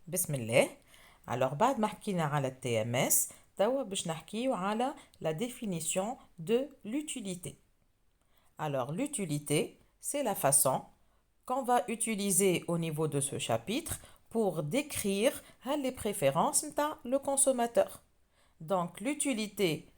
بسم الله. Alors بعد ما حكينا على TMS توا باش نحكيو على la définition de l'utilité. Alors l'utilité, c'est la façon qu'on va utiliser au niveau de ce chapitre pour décrire les préférences de le consommateur. Donc l'utilité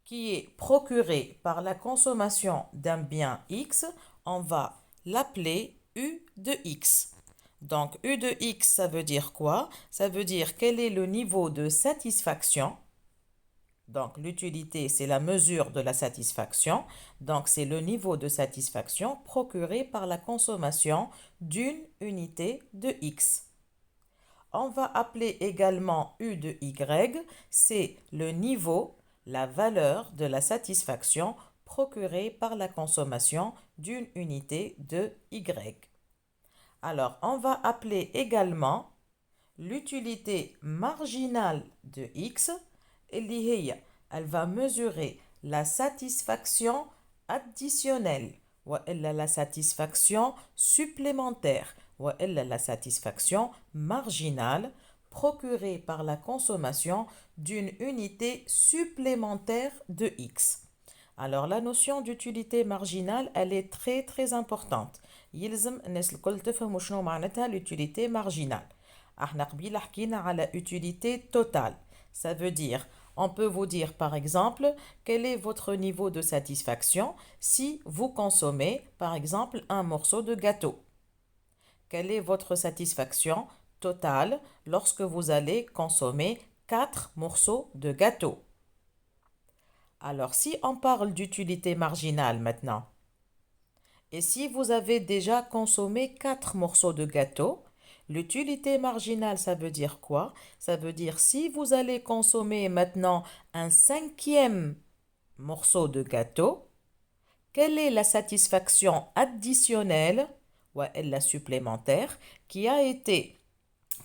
qui est procurée par la consommation d'un bien X, on va l'appeler U de X. Donc U de X, ça veut dire quoi? Ça veut dire quel est le niveau de satisfaction. Donc l'utilité, c'est la mesure de la satisfaction. Donc c'est le niveau de satisfaction procuré par la consommation d'une unité de X. On va appeler également U de Y, c'est le niveau, la valeur de la satisfaction procurée par la consommation d'une unité de Y. Alors, on va appeler également l'utilité marginale de X, elle va mesurer la satisfaction additionnelle, ou la satisfaction supplémentaire, ou la satisfaction marginale procurée par la consommation d'une unité supplémentaire de X. Alors, la notion d'utilité marginale, elle est très très importante. يلزم الناس الكل تفهموا شنو معناتها l'utilité marginale. احنا قبيله حكينا على utilité totale. Ça veut dire, on peut vous dire par exemple, quel est votre niveau de satisfaction si vous consommez par exemple un morceau de gâteau. Quelle est votre satisfaction totale lorsque vous allez consommer 4 morceaux de gâteau. Alors, si on parle d'utilité marginale maintenant, et si vous avez déjà consommé 4 morceaux de gâteau, l'utilité marginale, ça veut dire quoi? Ça veut dire si vous allez consommer maintenant un 5e morceau de gâteau, quelle est la satisfaction additionnelle ou la supplémentaire qui a été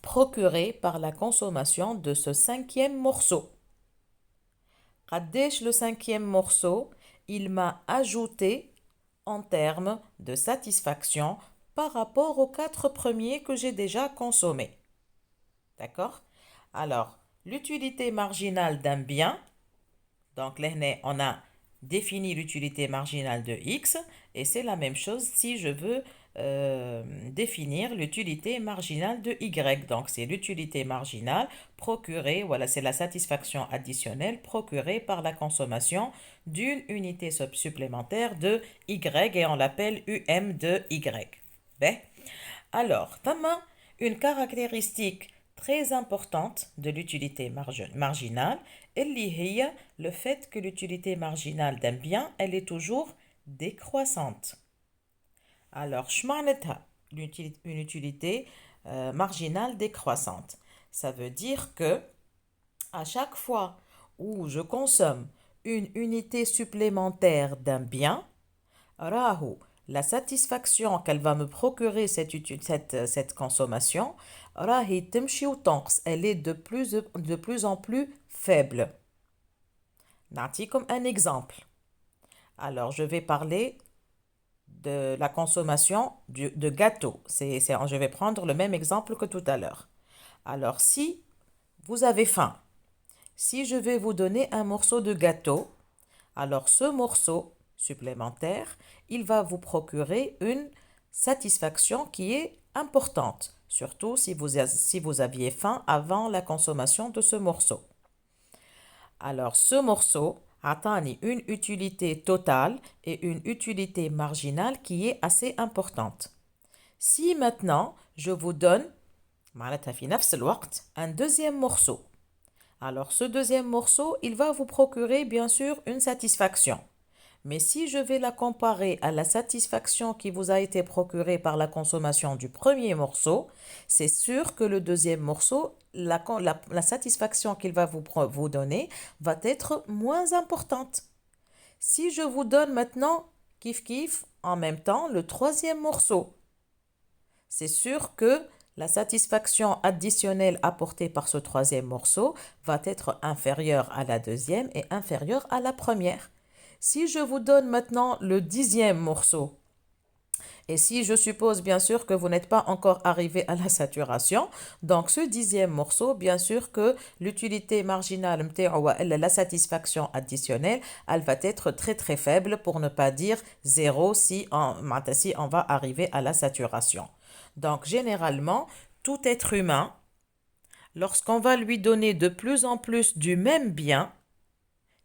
procurée par la consommation de ce 5e morceau? قديش le 5e morceau, il m'a ajouté en termes de satisfaction par rapport aux 4 premiers que j'ai déjà consommés. D'accord? Alors, l'utilité marginale d'un bien, donc là, on a défini l'utilité marginale de X, et c'est la même chose si je veux définir l'utilité marginale de Y. Donc, c'est l'utilité marginale procurée, voilà, c'est la satisfaction additionnelle procurée par la consommation d'une unité supplémentaire de Y, et on l'appelle UM de Y. Ben, alors, tama, une caractéristique très importante de l'utilité marginale, est le fait que l'utilité marginale d'un bien, elle est toujours décroissante. Alors, une utilité marginale décroissante. Ça veut dire que à chaque fois où je consomme une unité supplémentaire d'un bien, la satisfaction qu'elle va me procurer cette consommation, elle est de plus en plus faible. Comme un exemple. Alors, je vais parler de la consommation de gâteaux. Je vais prendre le même exemple que tout à l'heure. Alors, si vous avez faim, si je vais vous donner un morceau de gâteau, alors ce morceau supplémentaire, il va vous procurer une satisfaction qui est importante, surtout si vous aviez faim avant la consommation de ce morceau. Alors ce morceau a une utilité totale et une utilité marginale qui est assez importante. Si maintenant je vous donne un deuxième morceau, alors ce deuxième morceau, il va vous procurer bien sûr une satisfaction. Mais si je vais la comparer à la satisfaction qui vous a été procurée par la consommation du premier morceau, c'est sûr que le deuxième morceau, la satisfaction qu'il va vous donner va être moins importante. Si je vous donne maintenant kiff en même temps le troisième morceau, c'est sûr que la satisfaction additionnelle apportée par ce troisième morceau va être inférieure à la deuxième et inférieure à la première. Si je vous donne maintenant le 10e morceau Et si je suppose bien sûr que vous n'êtes pas encore arrivé à la saturation, donc ce dixième morceau, bien sûr que l'utilité marginale, la satisfaction additionnelle, elle va être très très faible pour ne pas dire zéro si on va arriver à la saturation. Donc généralement, tout être humain, lorsqu'on va lui donner de plus en plus du même bien,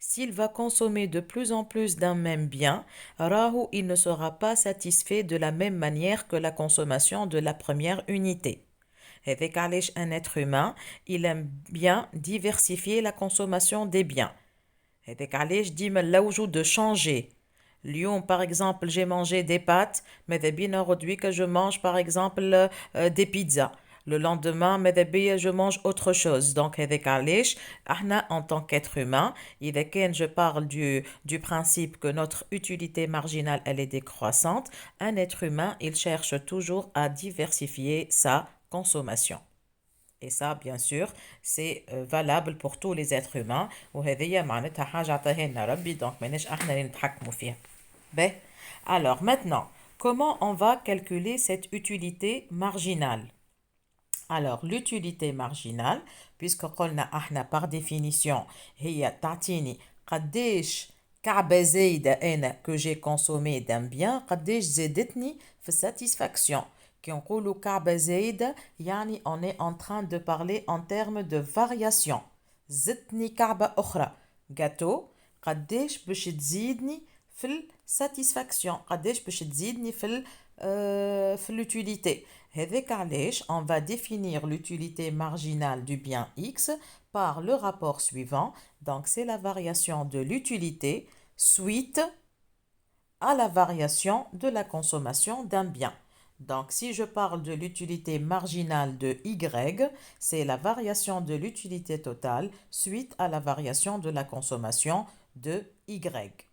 s'il va consommer de plus en plus d'un même bien, Rahu, il ne sera pas satisfait de la même manière que la consommation de la première unité. Avec علاش un être humain, il aime bien diversifier la consommation des biens. Avec علاش ديما اللوجو de changer. Lyon, par exemple, j'ai mangé des pâtes, mais aujourd'hui que je mange, par exemple, des pizzas. Le lendemain, je mange autre chose. Donc, avec علاش, احنا, en tant qu'être humain, je parle du principe que notre utilité marginale, elle est décroissante. Un être humain, il cherche toujours à diversifier sa consommation. Et ça, bien sûr, c'est valable pour tous les êtres humains. وهذه معناتها حاجة عطاها لنا ربي donc ماناش احنا اللي نتحكموا فيها. Ben, alors maintenant, comment on va calculer cette utilité marginale? Alors, l'utilité marginale, puisque قلنا احنا par définition هي تعطيني قديش كعبة زايدة أنا que j'ai consommé d'un bien قديش زادتني في satisfaction. Qui نقولوا كعبة زايدة يعني on est en train de parler en termes de variation. زدتني كعبة أخرى gâteau قديش باش تزيدني في satisfaction قديش باش تزيدني في l'utilité. هذاك علاش on va définir l'utilité marginale du bien X par le rapport suivant. Donc c'est la variation de l'utilité suite à la variation de la consommation d'un bien. Donc si je parle de l'utilité marginale de Y, c'est la variation de l'utilité totale suite à la variation de la consommation de Y.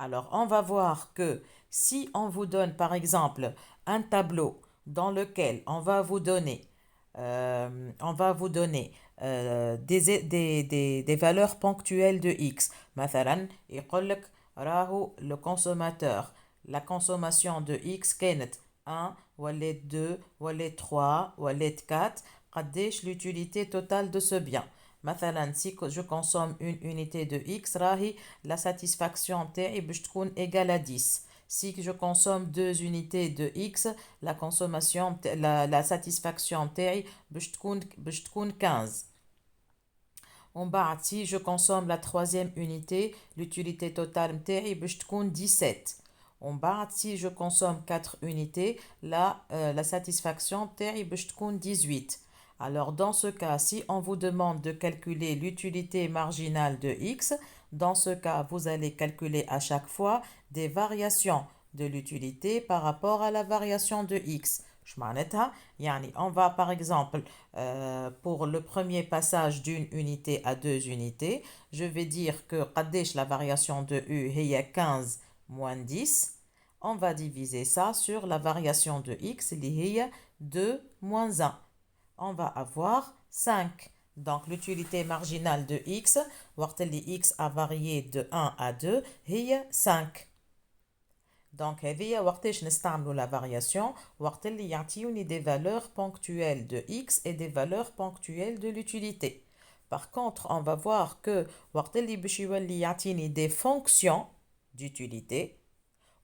Alors, on va voir que si on vous donne, par exemple, un tableau dans lequel on va vous donner, des valeurs ponctuelles de X. مثلا يقول لك راهو le consommateur, la consommation de X كانت 1 ولا 2 ولا 3 ولا 4 قديش l'utilité totale de ce bien. مثلا si je consomme une unité de X راهي la satisfaction تاعي باش تكون égale à 10. Si je consomme 2 unités de X, la consommation, la satisfaction تاعي باش تكون 15. En bas, si je consomme la troisième unité, l'utilité totale متاعي باش تكون 17. En bas, si je consomme 4 unités, la satisfaction تاعي باش تكون 18. Alors, dans ce cas, si on vous demande de calculer l'utilité marginale de X, dans ce cas, vous allez calculer à chaque fois des variations de l'utilité par rapport à la variation de X. On va par exemple, pour le premier passage d'une unité à 2 unités, je vais dire que la variation de U est 15 moins 10. On va diviser ça sur la variation de X, qui est 2 moins 1. On va avoir 5. Donc l'utilité marginale de X, X a varié de 1 à 2, est 5. Donc, وقتاش نستعملوا la variation وقت اللي يعطيوني des valeurs ponctuelles de X et des valeurs ponctuelles de l'utilité. Par contre, on va voir que وقت اللي باش يولي يعطيني des fonctions d'utilité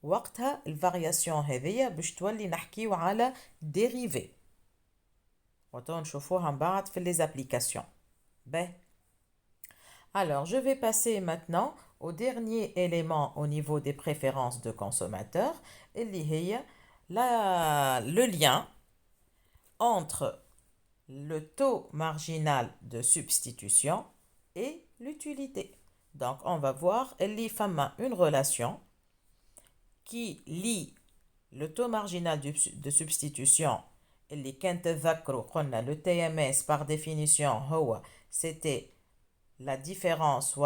وقتها الفارياسيون هذيا باش تولي نحكيو على dérivée. ونشوفوها من بعد في les applications. Alors, je vais passer maintenant au dernier élément au niveau des préférences de consommateurs, le lien entre le taux marginal de substitution et l'utilité. Donc, on va voir une relation qui lie le taux marginal de substitution, le TMS par définition, c'était la différence ou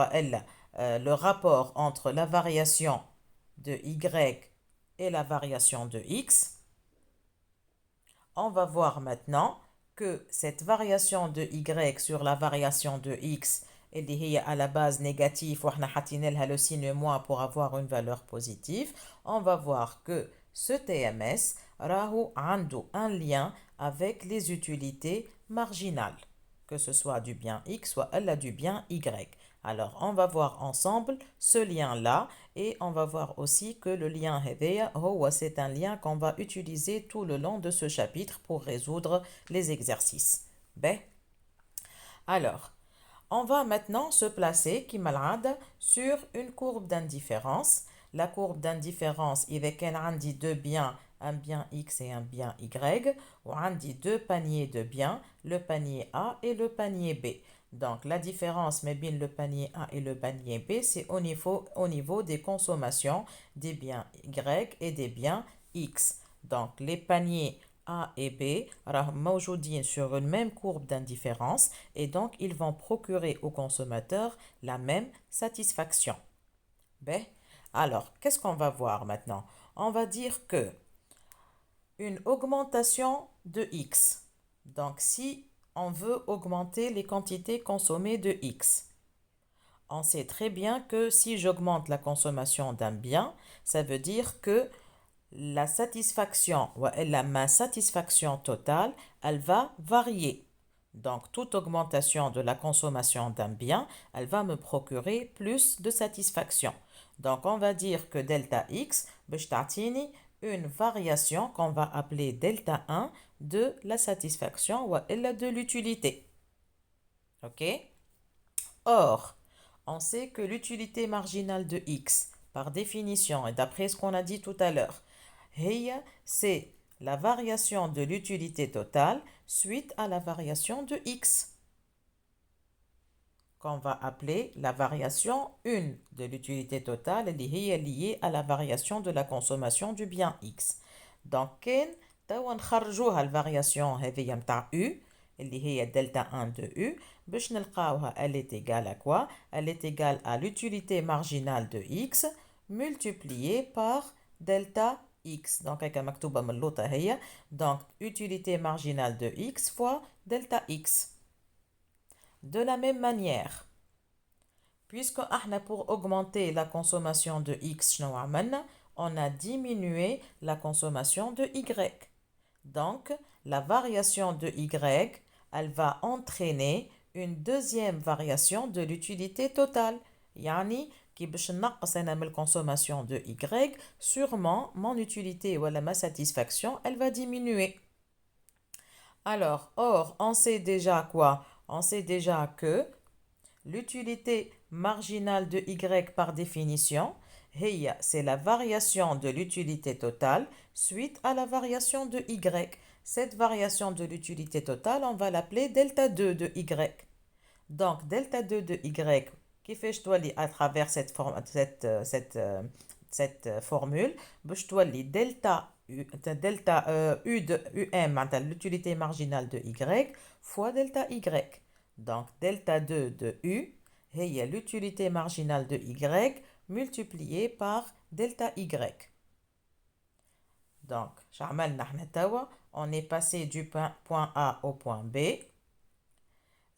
le rapport entre la variation de Y et la variation de X. On va voir maintenant que cette variation de Y sur la variation de X elle est à la base négative, le signe moins pour avoir une valeur positive. On va voir que ce TMS راهو عنده un lien avec les utilités marginales, que ce soit du bien X soit du bien Y. Alors, on va voir ensemble ce lien-là et on va voir aussi que le lien هذايا c'est un lien qu'on va utiliser tout le long de ce chapitre pour résoudre les exercices. Ben, alors, on va maintenant se placer, qui malade, sur une courbe d'indifférence. La courbe d'indifférence, il y a deux biens, un bien X et un bien Y, ou on dit deux paniers de biens, le panier A et le panier B. Donc, la différence entre le panier A et le panier B, c'est au niveau des consommations des biens Y et des biens X. Donc, les paniers A et B sont sur une même courbe d'indifférence et donc ils vont procurer au consommateur la même satisfaction. Ben, alors, qu'est-ce qu'on va voir maintenant? On va dire que une augmentation de X. Donc, si on veut augmenter les quantités consommées de X, on sait très bien que si j'augmente la consommation d'un bien, ça veut dire que la satisfaction, ou ma satisfaction totale, elle va varier. Donc, toute augmentation de la consommation d'un bien, elle va me procurer plus de satisfaction. Donc, on va dire que delta X, une variation qu'on va appeler delta 1 de la satisfaction ou de l'utilité. OK? Or, on sait que l'utilité marginale de X, par définition, et d'après ce qu'on a dit tout à l'heure, c'est la variation de l'utilité totale suite à la variation de X, qu'on va appeler la variation 1 de l'utilité totale, elle est liée à la variation de la consommation du bien X. Donc, on va la variation U, اللي هي delta 1 de U, باش نلقاوها elle est égale à quoi? Elle est égale à l'utilité marginale de X multipliée par delta X. Donc, هكا مكتوبة من اللوطة هي. Donc, utilité marginale de X fois delta X. De la même manière, puisque pour augmenter la consommation de X, on a diminué la consommation de Y. Donc, la variation de Y, elle va entraîner une deuxième variation de l'utilité totale. Yani, qui باش نقص انا من consommation de Y, sûrement mon utilité ou ma satisfaction, elle va diminuer. Alors, or, on sait déjà quoi? On sait déjà que l'utilité marginale de Y par définition, c'est la variation de l'utilité totale suite à la variation de Y. Cette variation de l'utilité totale, on va l'appeler delta 2 de Y. Donc, delta 2 de Y, qui fait à travers cette formule, delta U de UM, l'utilité marginale de Y, fois delta Y. Donc, delta 2 de U, c'est l'utilité marginale de Y multipliée par delta Y. Donc, on est passé du point A au point B.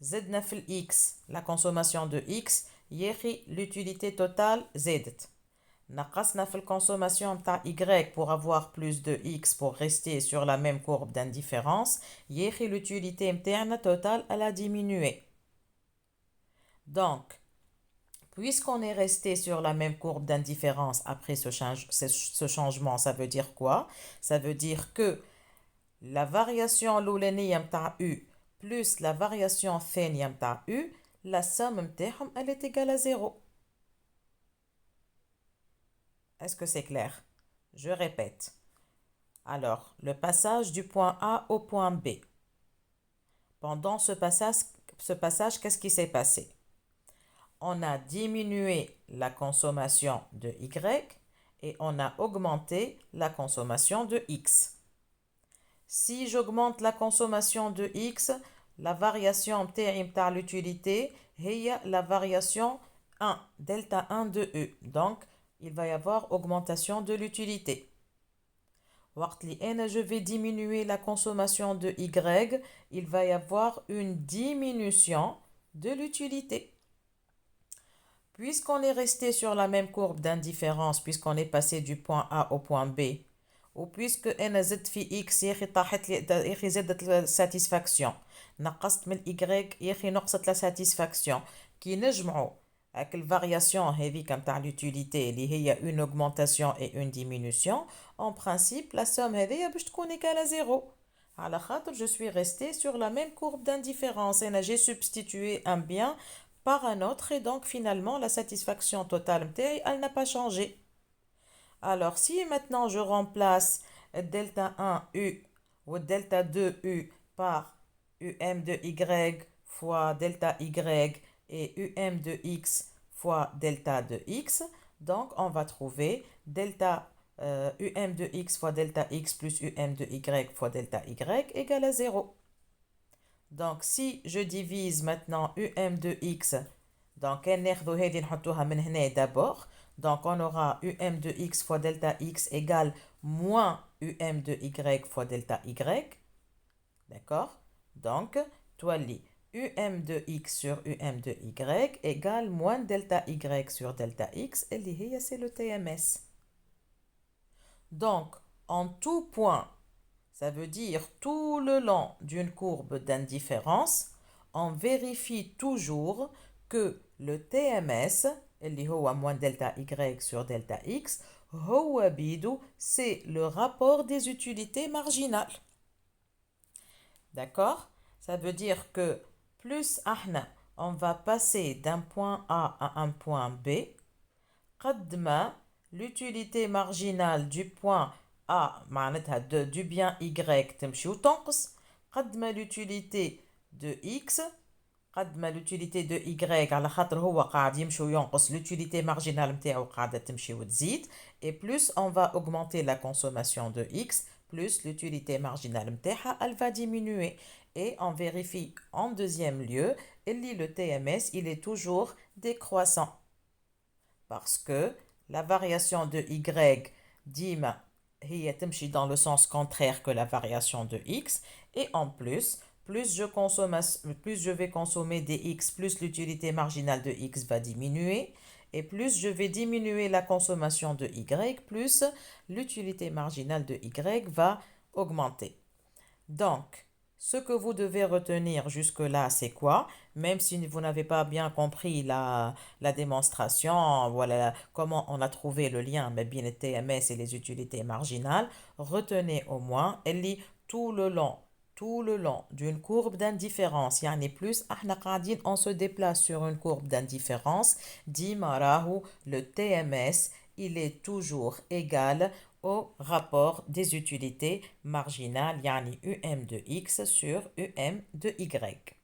زدنا في X, la consommation de X, l'utilité totale زادت. نقصنا في consommation de Y pour avoir plus de X pour rester sur la même courbe d'indifférence. L'utilité totale, elle a diminué. Donc, puisqu'on est resté sur la même courbe d'indifférence après ce changement, ça veut dire quoi? Ça veut dire que la variation l'oulénième U plus la variation thénième U, la somme elle est égale à 0. Est-ce que c'est clair? Je répète. Alors, le passage du point A au point B. Pendant ce passage, qu'est-ce qui s'est passé? On a diminué la consommation de Y et on a augmenté la consommation de X. Si j'augmente la consommation de X, la variation de l'utilité est la variation 1, delta 1 de U. Donc, il va y avoir augmentation de l'utilité. Je vais diminuer la consommation de Y, il va y avoir une diminution de l'utilité. Puisqu'on est resté sur la même courbe d'indifférence, puisqu'on est passé du point A au point B, وبويسك انا زدت في اكس يا اخي طاحت لي يا اخي زادت الساتيسفاكسيون، نقصت من ايكغيك يا اخي نقصت لا ساتيسفاكسيون. كي نجمعوا هاك الفارياسيون هذيك نتاع لوتيليتي اللي هي اون اوغمونتاسيون اي اون ديمينوسيون، اون برانسيب لا سوم هذيا باش تكون ايكال زيرو، على خاطر je suis resté sur la même courbe d'indifférence et j'ai substitué un bien par un autre et donc finalement la satisfaction totale متاعي elle n'a pas changé. Alors, si maintenant je remplace delta 1 U ou delta 2 U par UM de Y fois delta Y et UM de X fois delta de X, donc on va trouver delta UM de X fois delta X plus UM de Y fois delta Y égale à 0. Donc, si je divise maintenant UM de X, donc ناخذوا هذه نحطوها من هنا d'abord. Donc, on aura UM de X fois delta X égale moins UM de Y fois delta Y. D'accord? Donc, toi, lis UM de X sur UM de Y égale moins delta Y sur delta X. Et c'est le TMS. Donc, en tout point, ça veut dire tout le long d'une courbe d'indifférence, on vérifie toujours que le TMS, اللي هو moins delta Y sur delta X, هو بيدو, c'est le rapport des utilités marginales. D'accord? Ça veut dire que plus on va passer d'un point A à un point B, قد ما l'utilité marginale du point A معناتها du bien Y تمشي وتنقص، قد ما l'utilité de X قد ما l'utilité de Y على خاطر هو قاعد يمشي وينقص l'utilité marginale نتاعو قاعدة تمشي وتزيد، et plus on va augmenter la consommation de X, plus l'utilité marginale نتاعها elle va diminuer. Et on vérifie en deuxième lieu, le TMS il est toujours décroissant. Parce que la variation de Y ديما هي تمشي dans le sens contraire que la variation de X, et en plus plus je vais consommer des X, plus l'utilité marginale de X va diminuer, et plus je vais diminuer la consommation de Y, plus l'utilité marginale de Y va augmenter. Donc, ce que vous devez retenir jusque-là, c'est quoi? Même si vous n'avez pas bien compris la démonstration, voilà comment on a trouvé le lien mais bien les TMS et les utilités marginales, retenez au moins, elle lit tout le long d'une courbe d'indifférence. Yani plus, on se déplace sur une courbe d'indifférence, dit Marahu, le TMS, il est toujours égal au rapport des utilités marginales, yani UM de X sur UM de Y.